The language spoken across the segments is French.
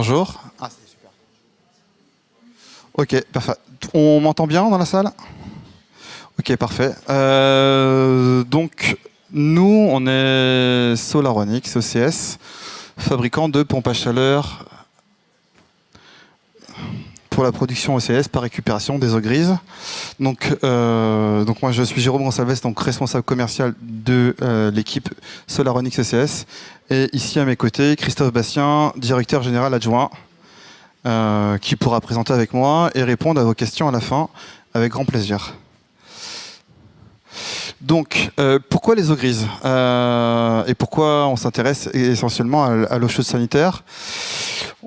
Bonjour. Ah, c'est super. Ok, parfait. On m'entend bien dans la salle? Ok, parfait. Donc, nous, on est Solaronics, OCS, fabricant de pompes à chaleur pour la production OCS par récupération des eaux grises. Donc moi, je suis Jérôme Gonçalves, donc responsable commercial de l'équipe Solaronics OCS. Et ici, à mes côtés, Christophe Bastien, directeur général adjoint, qui pourra présenter avec moi et répondre à vos questions à la fin, avec grand plaisir. Donc, pourquoi les eaux grises et pourquoi on s'intéresse essentiellement à l'eau chaude sanitaire?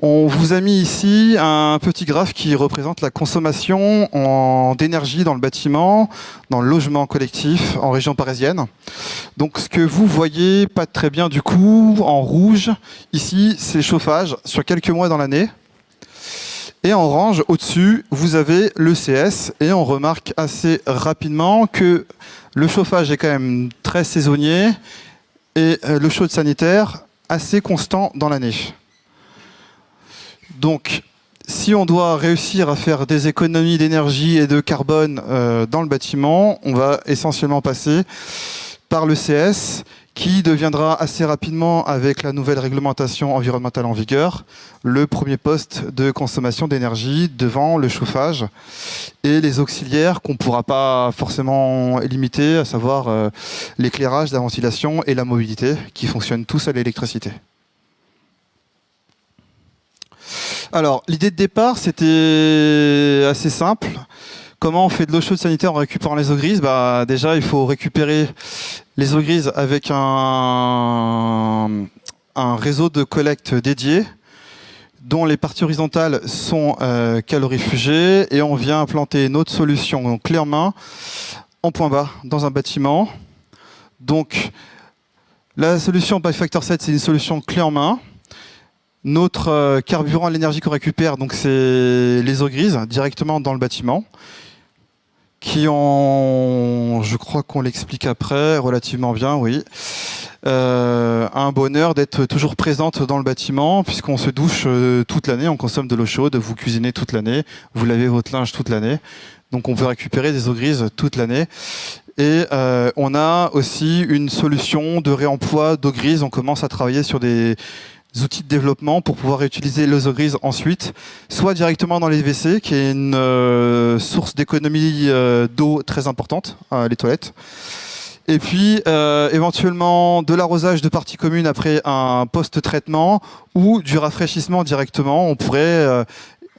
On vous a mis ici un petit graphe qui représente la consommation d'énergie dans le bâtiment, dans le logement collectif en région parisienne. Donc, ce que vous voyez pas très bien du coup, en rouge, ici, c'est le chauffage sur quelques mois dans l'année. Et en orange, au-dessus, vous avez l'ECS. Et on remarque assez rapidement que le chauffage est quand même très saisonnier et le chaud sanitaire assez constant dans l'année. Donc, si on doit réussir à faire des économies d'énergie et de carbone dans le bâtiment, on va essentiellement passer par l'ECS, qui deviendra assez rapidement, avec la nouvelle réglementation environnementale en vigueur, le premier poste de consommation d'énergie devant le chauffage et les auxiliaires qu'on ne pourra pas forcément limiter, à savoir l'éclairage, la ventilation et la mobilité, qui fonctionnent tous à l'électricité. Alors, l'idée de départ, c'était assez simple. Comment on fait de l'eau chaude sanitaire en récupérant les eaux grises? Déjà, il faut récupérer les eaux grises avec un réseau de collecte dédié, dont les parties horizontales sont calorifugées, et on vient implanter notre solution donc clé en main en point bas dans un bâtiment. Donc, la solution by Factor 7, c'est une solution clé en main. Notre carburant à l'énergie qu'on récupère, donc c'est les eaux grises directement dans le bâtiment, qui ont, je crois qu'on l'explique après, relativement bien, oui, un bonheur d'être toujours présente dans le bâtiment, puisqu'on se douche toute l'année, on consomme de l'eau chaude, vous cuisinez toute l'année, vous lavez votre linge toute l'année, donc on peut récupérer des eaux grises toute l'année. Et on a aussi une solution de réemploi d'eau grise, on commence à travailler sur des outils de développement pour pouvoir réutiliser les eaux grises ensuite, soit directement dans les WC, qui est une source d'économie d'eau très importante, les toilettes. Et puis, éventuellement, de l'arrosage de parties communes après un post-traitement ou du rafraîchissement directement. On pourrait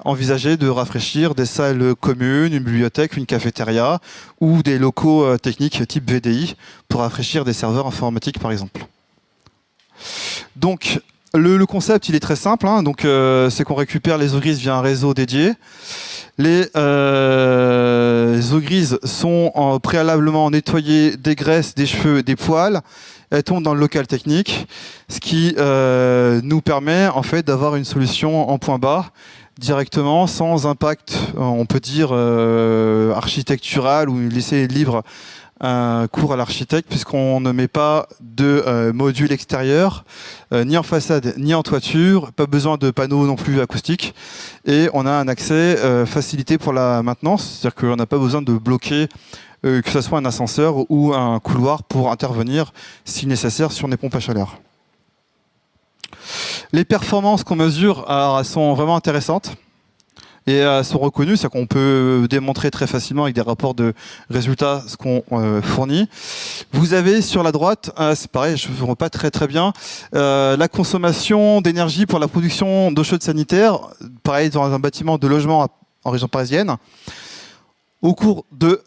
envisager de rafraîchir des salles communes, une bibliothèque, une cafétéria ou des locaux techniques type VDI pour rafraîchir des serveurs informatiques, par exemple. Donc, le concept, il est très simple, hein. Donc, c'est qu'on récupère les eaux grises via un réseau dédié. Les eaux grises sont préalablement nettoyées des graisses, des cheveux, des poils. Elles tombent dans le local technique, ce qui nous permet en fait d'avoir une solution en point bas directement, sans impact, on peut dire architectural ou laisser libre cours à l'architecte, puisqu'on ne met pas de module extérieur, ni en façade, ni en toiture, pas besoin de panneaux non plus acoustiques, et on a un accès facilité pour la maintenance, c'est-à-dire qu'on n'a pas besoin de bloquer que ce soit un ascenseur ou un couloir pour intervenir, si nécessaire, sur des pompes à chaleur. Les performances qu'on mesure sont vraiment intéressantes. Et sont reconnus, c'est qu'on peut démontrer très facilement avec des rapports de résultats ce qu'on fournit. Vous avez sur la droite, c'est pareil, je ne vois pas très bien, la consommation d'énergie pour la production d'eau chaude sanitaire, pareil dans un bâtiment de logement en région parisienne. Au cours de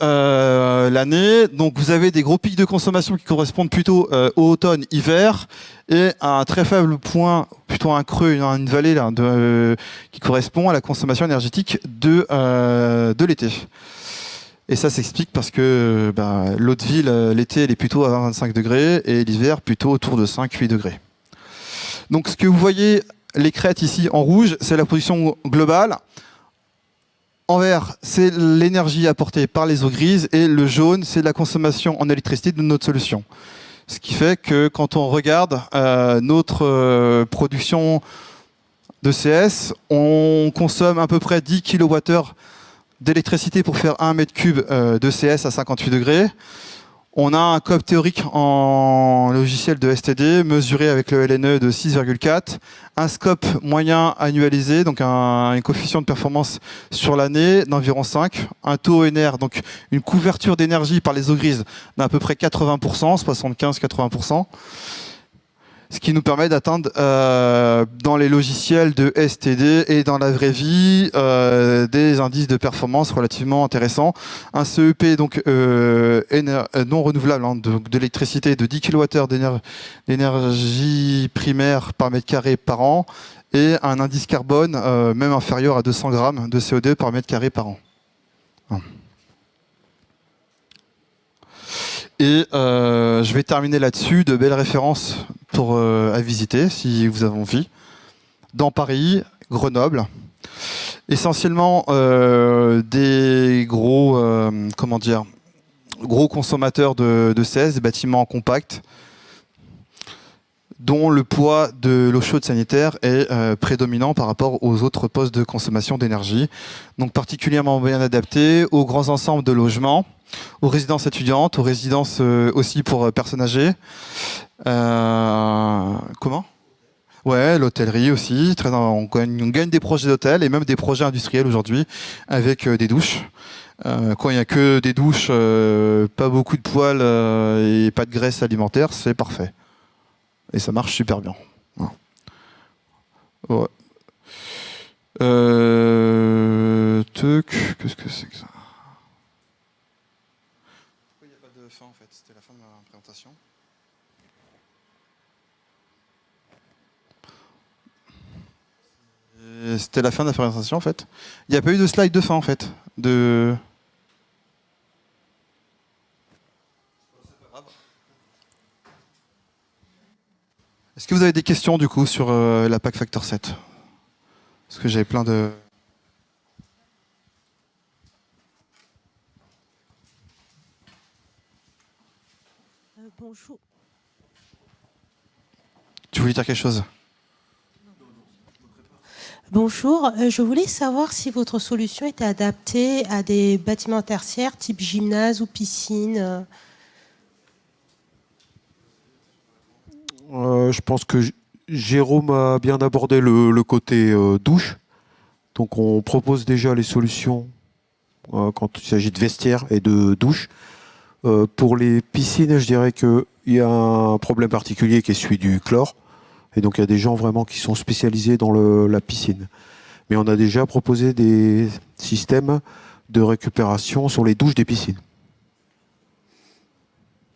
l'année, donc vous avez des gros pics de consommation qui correspondent plutôt au automne-hiver et un très faible point, plutôt un creux, une vallée là, qui correspond à la consommation énergétique de l'été. Et ça s'explique parce que l'eau de ville, l'été, elle est plutôt à 25 degrés et l'hiver plutôt autour de 5-8 degrés. Donc ce que vous voyez, les crêtes ici en rouge, c'est la production globale. En vert, c'est l'énergie apportée par les eaux grises et le jaune, c'est la consommation en électricité de notre solution. Ce qui fait que quand on regarde notre production d'ECS. On consomme à peu près 10 kWh d'électricité pour faire 1 m3 d'ECS à 58 degrés. On a un COP théorique en logiciel de STD mesuré avec le LNE de 6,4, un scope moyen annualisé, donc un coefficient de performance sur l'année d'environ 5, un taux NR, donc une couverture d'énergie par les eaux grises d'à peu près 80%, 75-80%. Ce qui nous permet d'atteindre dans les logiciels de STD et dans la vraie vie des indices de performance relativement intéressants. Un CEP donc non renouvelable hein, d'électricité de 10 kWh d'énergie primaire par mètre carré par an et un indice carbone même inférieur à 200 grammes de CO2 par mètre carré par an. Et je vais terminer là-dessus, de belles références à visiter si vous avez envie. Dans Paris, Grenoble, essentiellement des gros consommateurs de CS, des bâtiments compacts, dont le poids de l'eau chaude sanitaire est prédominant par rapport aux autres postes de consommation d'énergie. Donc particulièrement bien adapté aux grands ensembles de logements, aux résidences étudiantes, aux résidences aussi pour personnes âgées. Comment ? Ouais, l'hôtellerie aussi. On gagne des projets d'hôtel et même des projets industriels aujourd'hui avec des douches. Quand il n'y a que des douches, pas beaucoup de poils et pas de graisse alimentaire, c'est parfait. Et ça marche super bien. Ouais. Qu'est-ce que c'est que ça ? Pourquoi il n'y a pas de fin en fait ? C'était la fin de ma présentation. C'était la fin de la présentation en fait. Il n'y a pas eu de slide de fin en fait. Est-ce que vous avez des questions du coup sur la PAC Factor 7 ? Parce que j'avais plein de... Bonjour. Tu voulais dire quelque chose ? Bonjour, je voulais savoir si votre solution était adaptée à des bâtiments tertiaires type gymnase ou piscine. Je pense que Jérôme a bien abordé le côté douche. Donc on propose déjà les solutions quand il s'agit de vestiaires et de douche. Pour les piscines, je dirais qu'il y a un problème particulier qui est celui du chlore. Et donc il y a des gens vraiment qui sont spécialisés dans la piscine. Mais on a déjà proposé des systèmes de récupération sur les douches des piscines.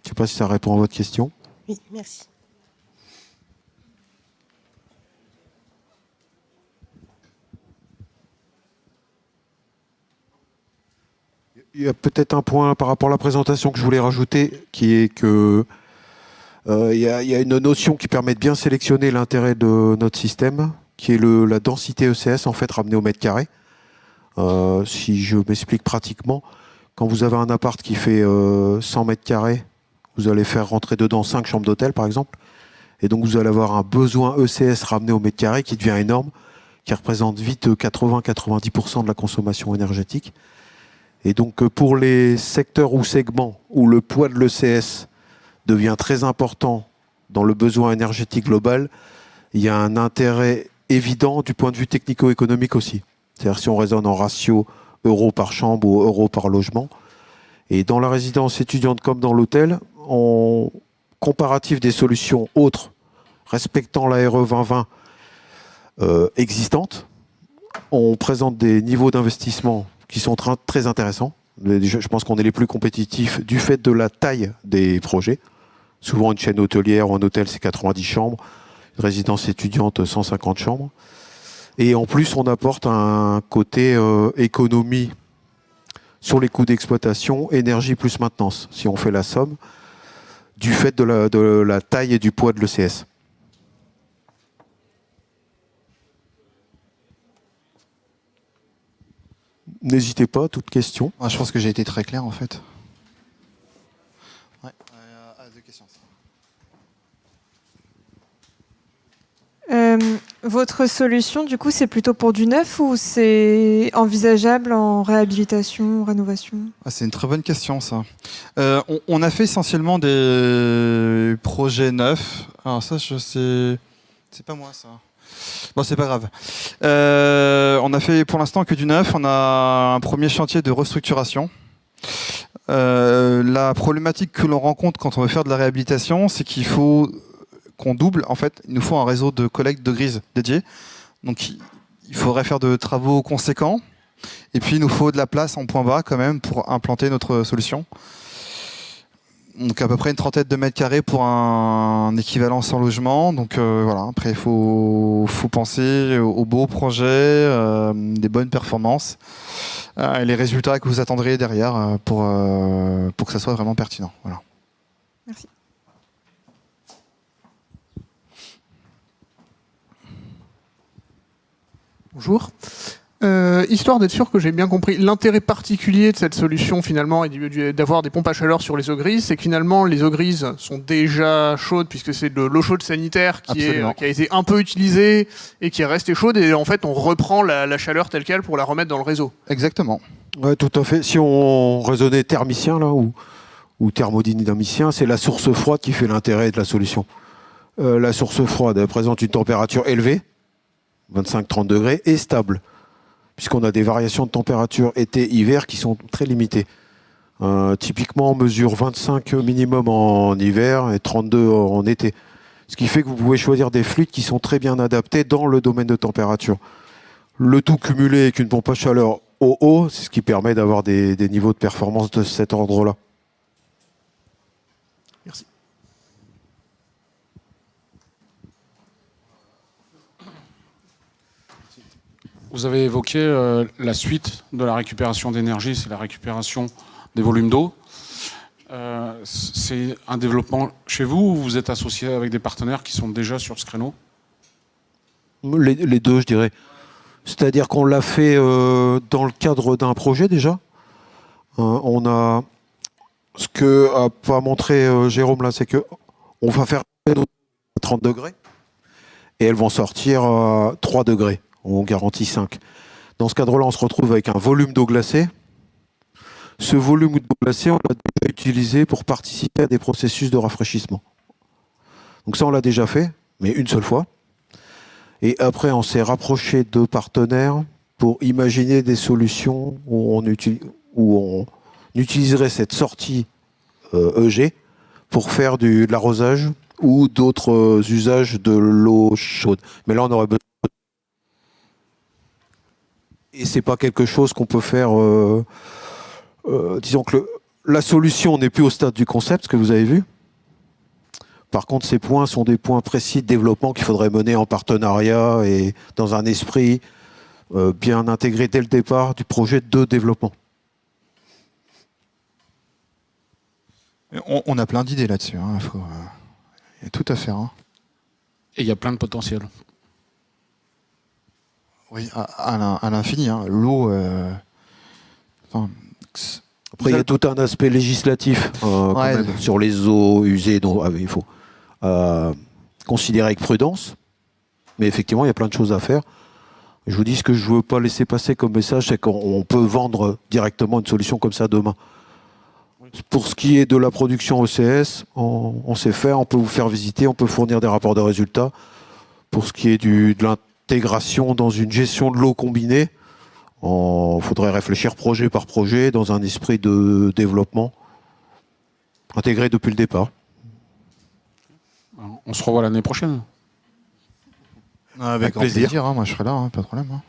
Je ne sais pas si ça répond à votre question. Oui, merci. Il y a peut-être un point par rapport à la présentation que je voulais rajouter, qui est que il y a une notion qui permet de bien sélectionner l'intérêt de notre système, qui est la densité ECS en fait ramenée au mètre carré. Si je m'explique pratiquement, quand vous avez un appart qui fait 100 mètres carrés, vous allez faire rentrer dedans 5 chambres d'hôtel par exemple, et donc vous allez avoir un besoin ECS ramené au mètre carré qui devient énorme, qui représente vite 80-90% de la consommation énergétique. Et donc pour les secteurs ou segments où le poids de l'ECS devient très important dans le besoin énergétique global, il y a un intérêt évident du point de vue technico-économique aussi. C'est-à-dire si on raisonne en ratio euros par chambre ou euros par logement. Et dans la résidence étudiante comme dans l'hôtel, en comparatif des solutions autres respectant l'ARE 2020 existantes, on présente des niveaux d'investissement qui sont très intéressants. Je pense qu'on est les plus compétitifs du fait de la taille des projets. Souvent, une chaîne hôtelière ou un hôtel, c'est 90 chambres. Une résidence étudiante, 150 chambres. Et en plus, on apporte un côté économie sur les coûts d'exploitation, énergie plus maintenance, si on fait la somme, du fait de la taille et du poids de l'ECS. N'hésitez pas, toute question. Je pense que j'ai été très clair en fait. Ouais, deux questions. Votre solution, du coup, c'est plutôt pour du neuf ou c'est envisageable en réhabilitation, rénovation? C'est une très bonne question, ça. On a fait essentiellement des projets neufs. Alors ça, je sais... C'est pas moi, ça. Bon, c'est pas grave. On a fait pour l'instant que du neuf. On a un premier chantier de restructuration. La problématique que l'on rencontre quand on veut faire de la réhabilitation, c'est qu'il faut qu'on double. En fait, il nous faut un réseau de collecte de grises dédié. Donc, il faudrait faire de travaux conséquents. Et puis, il nous faut de la place en point bas quand même pour implanter notre solution. Donc, à peu près une trentaine de mètres carrés pour un équivalent sans logement. Donc, voilà. Après, il faut penser aux beaux projets, des bonnes performances, et les résultats que vous attendrez derrière pour que ça soit vraiment pertinent. Voilà. Merci. Bonjour. Histoire d'être sûr que j'ai bien compris, l'intérêt particulier de cette solution finalement et d'avoir des pompes à chaleur sur les eaux grises, c'est que finalement les eaux grises sont déjà chaudes puisque c'est de l'eau chaude sanitaire qui a été un peu utilisée et qui est restée chaude et en fait on reprend la chaleur telle quelle pour la remettre dans le réseau. Exactement. Ouais, tout à fait. Si on raisonnait thermicien là ou thermodynamicien, c'est la source froide qui fait l'intérêt de la solution. La source froide présente une température élevée, 25-30 degrés, et stable, puisqu'on a des variations de température été-hiver qui sont très limitées. Typiquement, on mesure 25 minimum en hiver et 32 en été. Ce qui fait que vous pouvez choisir des fluides qui sont très bien adaptés dans le domaine de température. Le tout cumulé avec une pompe à chaleur haut, c'est ce qui permet d'avoir des niveaux de performance de cet ordre-là. Merci. Vous avez évoqué la suite de la récupération d'énergie, c'est la récupération des volumes d'eau. C'est un développement chez vous ou vous êtes associé avec des partenaires qui sont déjà sur ce créneau? Les deux, je dirais. C'est-à-dire qu'on l'a fait dans le cadre d'un projet déjà. On a ce que n'a pas montré Jérôme là, c'est que on va faire à 30 degrés et elles vont sortir à 3 degrés. On garantit 5. Dans ce cadre-là, on se retrouve avec un volume d'eau glacée. Ce volume d'eau glacée, on l'a déjà utilisé pour participer à des processus de rafraîchissement. Donc ça, on l'a déjà fait, mais une seule fois. Et après, on s'est rapproché de partenaires pour imaginer des solutions où on utiliserait cette sortie EG pour faire de l'arrosage ou d'autres usages de l'eau chaude. Mais là, on aurait besoin. Et c'est pas quelque chose qu'on peut faire. Disons que la solution n'est plus au stade du concept, ce que vous avez vu. Par contre, ces points sont des points précis de développement qu'il faudrait mener en partenariat et dans un esprit bien intégré dès le départ du projet de développement. On a plein d'idées là-dessus. Hein. Il y a tout à faire. Hein. Et il y a plein de potentiel. Oui, à l'infini. Hein. L'eau. Après, il y a tout un aspect législatif quand même, sur les eaux usées. Donc, il faut considérer avec prudence. Mais effectivement, il y a plein de choses à faire. Je vous dis, ce que je ne veux pas laisser passer comme message, c'est qu'on peut vendre directement une solution comme ça demain. Pour ce qui est de la production OCS, on sait faire, on peut vous faire visiter, on peut fournir des rapports de résultats. Pour ce qui est de l'intégration dans une gestion de l'eau combinée, il faudrait réfléchir projet par projet dans un esprit de développement intégré depuis le départ. On se revoit l'année prochaine. Avec grand plaisir. Hein, moi je serai là, hein, pas de problème. Hein.